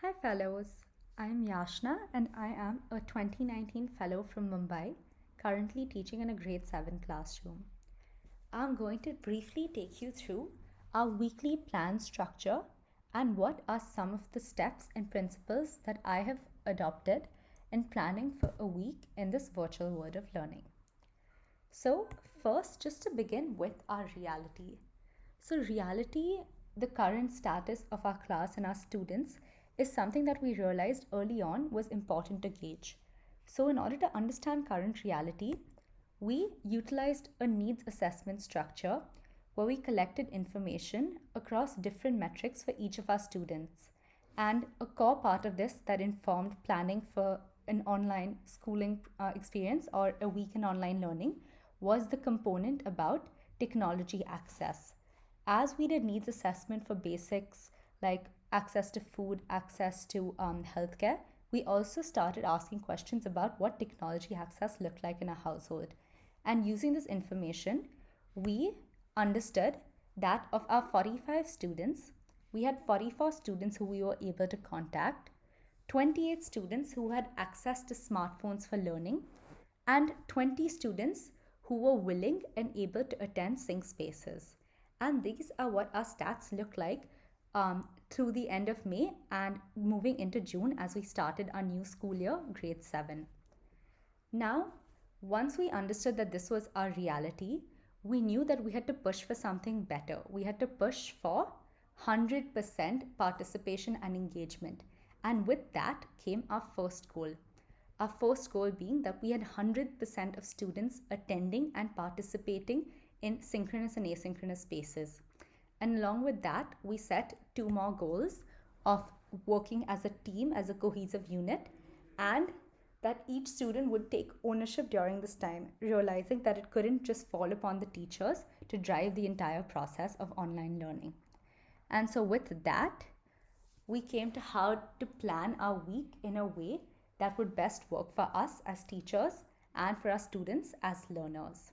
Hi, fellows. I'm Yashna and I am a 2019 fellow from Mumbai, currently teaching in a grade 7 classroom. I'm going to briefly take you through our weekly plan structure and what are some of the steps and principles that I have adopted in planning for a week in this virtual world of learning. So, first, just to begin with our reality. So, reality, the current status of our class and our students, is something that we realized early on was important to gauge. So, in order to understand current reality, we utilized a needs assessment structure where we collected information across different metrics for each of our students. And a core part of this that informed planning for an online schooling experience or a week in online learning was the component about technology access. As we did needs assessment for basics like access to food, access to healthcare, we also started asking questions about what technology access looked like in a household. And using this information, we understood that of our 45 students, we had 44 students who we were able to contact, 28 students who had access to smartphones for learning, and 20 students who were willing and able to attend sync spaces. And these are what our stats look like through the end of May and moving into June as we started our new school year, grade 7. Now, once we understood that this was our reality, we knew that we had to push for something better. We had to push for 100% participation and engagement. And with that came our first goal. Our first goal being that we had 100% of students attending and participating in synchronous and asynchronous spaces. And along with that, we set two more goals of working as a team, as a cohesive unit, and that each student would take ownership during this time, realizing that it couldn't just fall upon the teachers to drive the entire process of online learning. And so, with that, we came to how to plan our week in a way that would best work for us as teachers and for our students as learners.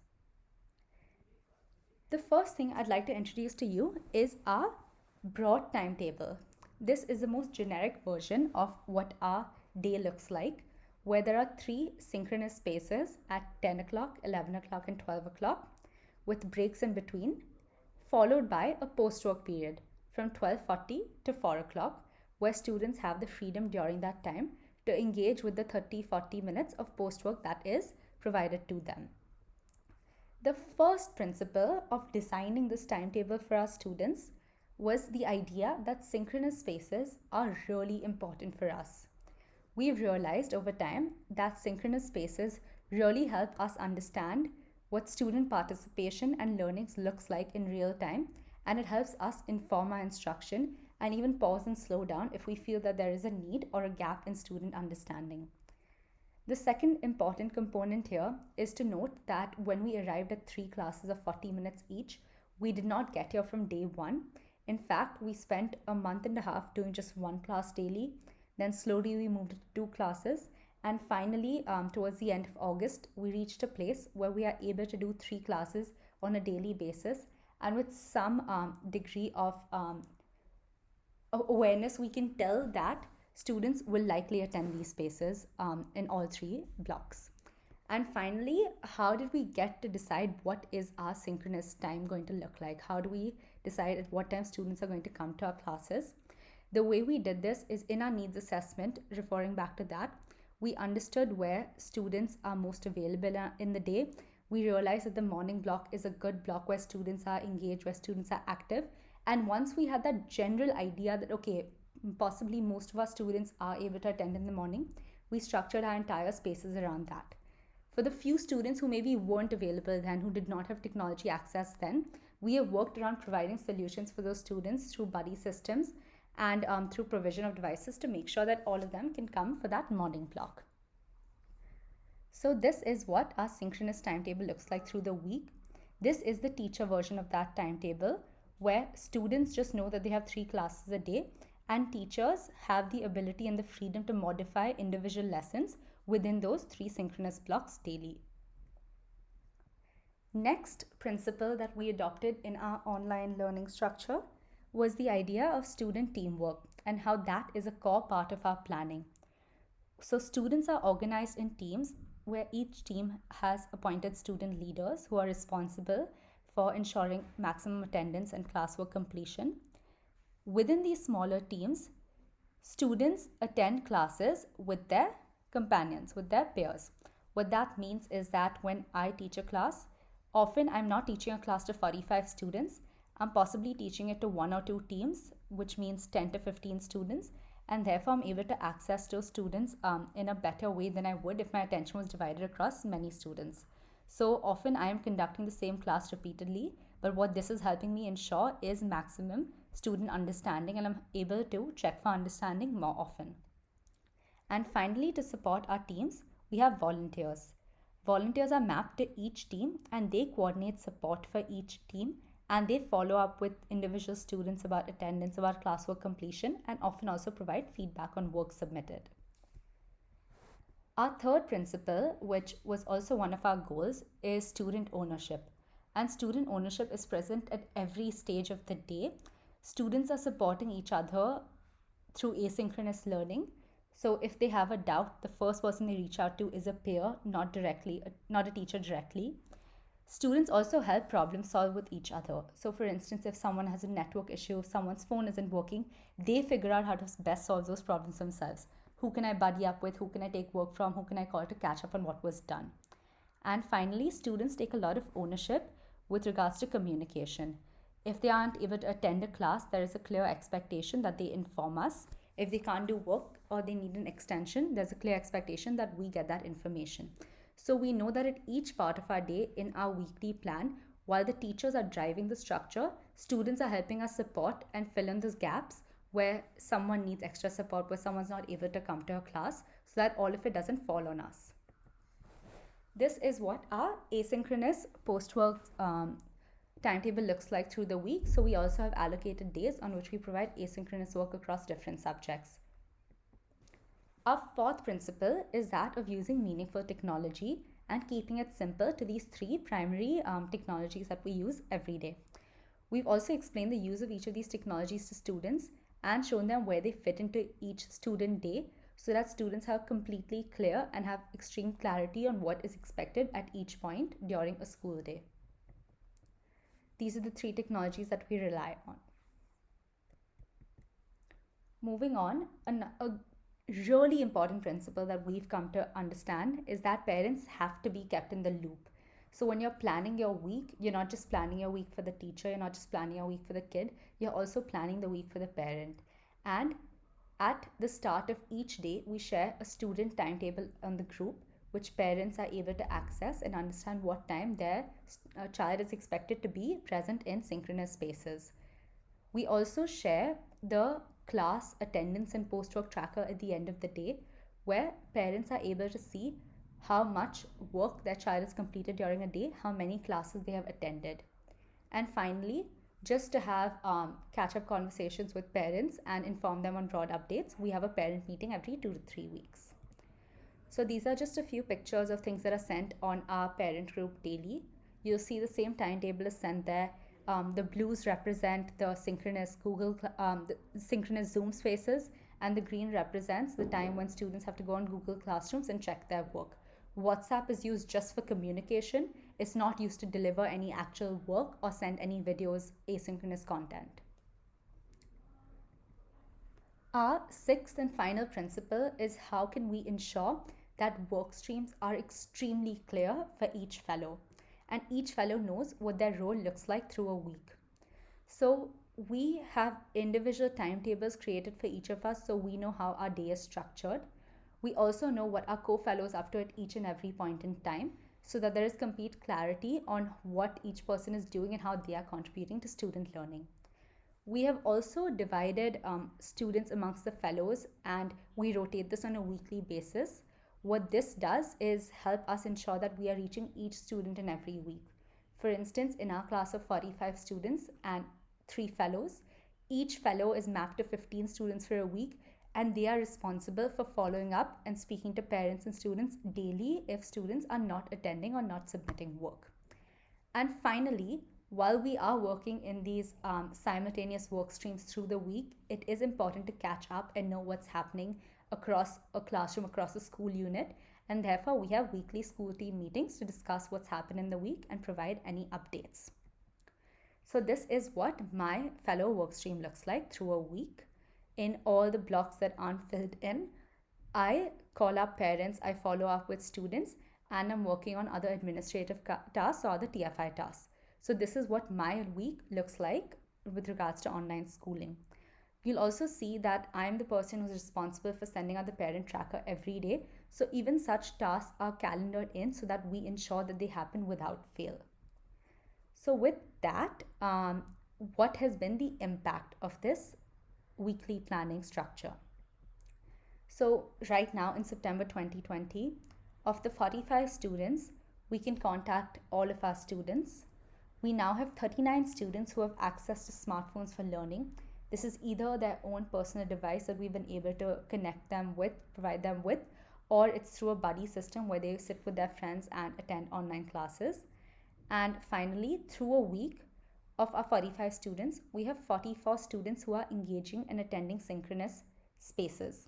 The first thing I'd like to introduce to you is our broad timetable. This is the most generic version of what our day looks like, where there are three synchronous spaces at 10 o'clock, 11 o'clock, and 12 o'clock, with breaks in between, followed by a post work period from 12:40 to 4 o'clock, where students have the freedom during that time to engage with the 30-40 minutes of post work that is provided to them. The first principle of designing this timetable for our students was the idea that synchronous spaces are really important for us. We've realized over time that synchronous spaces really help us understand what student participation and learning looks like in real time, and it helps us inform our instruction and even pause and slow down if we feel that there is a need or a gap in student understanding. The second important component here is to note that when we arrived at three classes of 40 minutes each, we did not get here from day one. In fact, we spent a month and a half doing just one class daily. Then slowly we moved to two classes. And finally, towards the end of August, we reached a place where we are able to do three classes on a daily basis. And with some degree of awareness, we can tell that students will likely attend these spaces in all three blocks. And finally, how did we get to decide what is our synchronous time going to look like? How do we decide at what time students are going to come to our classes? The way we did this is in our needs assessment, referring back to that, we understood where students are most available in the day. We realized that the morning block is a good block where students are engaged, where students are active. And once we had that general idea that, okay, possibly most of our students are able to attend in the morning, we structured our entire spaces around that. For the few students who maybe weren't available then, who did not have technology access then, we have worked around providing solutions for those students through buddy systems and through provision of devices to make sure that all of them can come for that morning block. So this is what our synchronous timetable looks like through the week. This is the teacher version of that timetable, where students just know that they have three classes a day and teachers have the ability and the freedom to modify individual lessons within those three synchronous blocks daily. Next principle that we adopted in our online learning structure was the idea of student teamwork. and how that is a core part of our planning. So, students are organized in teams where each team has appointed student leaders who are responsible for ensuring maximum attendance and classwork completion. Within these smaller teams, students attend classes with their companions, with their peers. What that means is that when I teach a class, often I'm not teaching a class to 45 students. I'm possibly teaching it to one or two teams, which means 10 to 15 students. And therefore, I'm able to access those students in a better way than I would if my attention was divided across many students. So often, I am conducting the same class repeatedly, but what this is helping me ensure is maximum student understanding, and I'm able to check for understanding more often. And finally, to support our teams, we have volunteers. Volunteers are mapped to each team and they coordinate support for each team, and they follow up with individual students about attendance, about classwork completion, and often also provide feedback on work submitted. Our third principle, which was also one of our goals, is student ownership. And student ownership is present at every stage of the day. Students are supporting each other through asynchronous learning. So if they have a doubt, the first person they reach out to is a peer, not a teacher directly. Students also help problem solve with each other. So for instance, if someone has a network issue, if someone's phone isn't working, they figure out how to best solve those problems themselves. Who can I buddy up with? Who can I take work from? Who can I call to catch up on what was done? And finally, students take a lot of ownership with regards to communication. If they aren't able to attend a class, there is a clear expectation that they inform us. If they can't do work or they need an extension, there's a clear expectation that we get that information. So we know that at each part of our day in our weekly plan, while the teachers are driving the structure, students are helping us support and fill in those gaps where someone needs extra support, where someone's not able to come to a class, so that all of it doesn't fall on us. This is what our asynchronous post-work timetable looks like through the week. So we also have allocated days on which we provide asynchronous work across different subjects. Our fourth principle is that of using meaningful technology and keeping it simple to these three primary technologies that we use every day. We've also explained the use of each of these technologies to students and shown them where they fit into each student day so that students have completely clear and have extreme clarity on what is expected at each point during a school day. These are the three technologies that we rely on. Moving on, a really important principle that we've come to understand is that parents have to be kept in the loop. So when you're planning your week, you're not just planning your week for the teacher, you're not just planning your week for the kid, you're also planning the week for the parent. And at the start of each day, we share a student timetable on the group, which parents are able to access and understand what time their child is expected to be present in synchronous spaces. We also share the class attendance and post-work tracker at the end of the day, where parents are able to see how much work their child has completed during a day, how many classes they have attended. And finally, just to have catch-up conversations with parents and inform them on broad updates, we have a parent meeting every 2 to 3 weeks. So these are just a few pictures of things that are sent on our parent group daily. You'll see the same timetable is sent there. The blues represent the synchronous the synchronous Zoom spaces, and the green represents the time when students have to go on Google Classrooms and check their work. WhatsApp is used just for communication. It's not used to deliver any actual work or send any videos, asynchronous content. Our sixth and final principle is how can we ensure that work streams are extremely clear for each fellow, and each fellow knows what their role looks like through a week. So we have individual timetables created for each of us so we know how our day is structured. We also know what our co-fellows are up to at each and every point in time so that there is complete clarity on what each person is doing and how they are contributing to student learning. We have also divided students amongst the fellows, and we rotate this on a weekly basis. What this does is help us ensure that we are reaching each student in every week. For instance, in our class of 45 students and 3 fellows, each fellow is mapped to 15 students for a week, and they are responsible for following up and speaking to parents and students daily if students are not attending or not submitting work. And finally, while we are working in these simultaneous work streams through the week, it is important to catch up and know what's happening across a classroom, across a school unit. And therefore, we have weekly school team meetings to discuss what's happened in the week and provide any updates. So, this is what my fellow workstream looks like through a week. In all the blocks that aren't filled in, I call up parents, I follow up with students, and I'm working on other administrative tasks or other TFI tasks. So, this is what my week looks like with regards to online schooling. You'll also see that I'm the person who's responsible for sending out the parent tracker every day. So, even such tasks are calendared in so that we ensure that they happen without fail. So, with that, what has been the impact of this weekly planning structure? So, right now in September 2020, of the 45 students, we can contact all of our students. We now have 39 students who have access to smartphones for learning. This is either their own personal device that we've been able to connect them with, provide them with, or it's through a buddy system where they sit with their friends and attend online classes. And finally, through a week of our 45 students, we have 44 students who are engaging and attending synchronous spaces.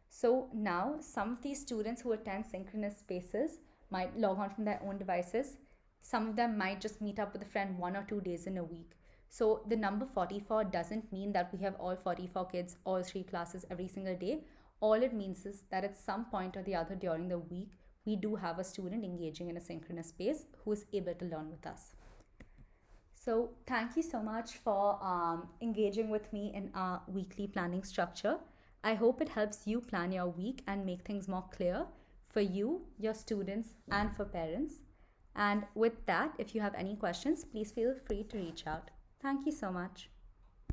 So now some of these students who attend synchronous spaces might log on from their own devices. Some of them might just meet up with a friend 1 or 2 days in a week. So the number 44 doesn't mean that we have all 44 kids, all 3 classes every single day. All it means is that at some point or the other during the week, we do have a student engaging in a synchronous space who is able to learn with us. So thank you so much for engaging with me in our weekly planning structure. I hope it helps you plan your week and make things more clear for you, your students, and for parents. And with that, if you have any questions, please feel free to reach out. Thank you so much.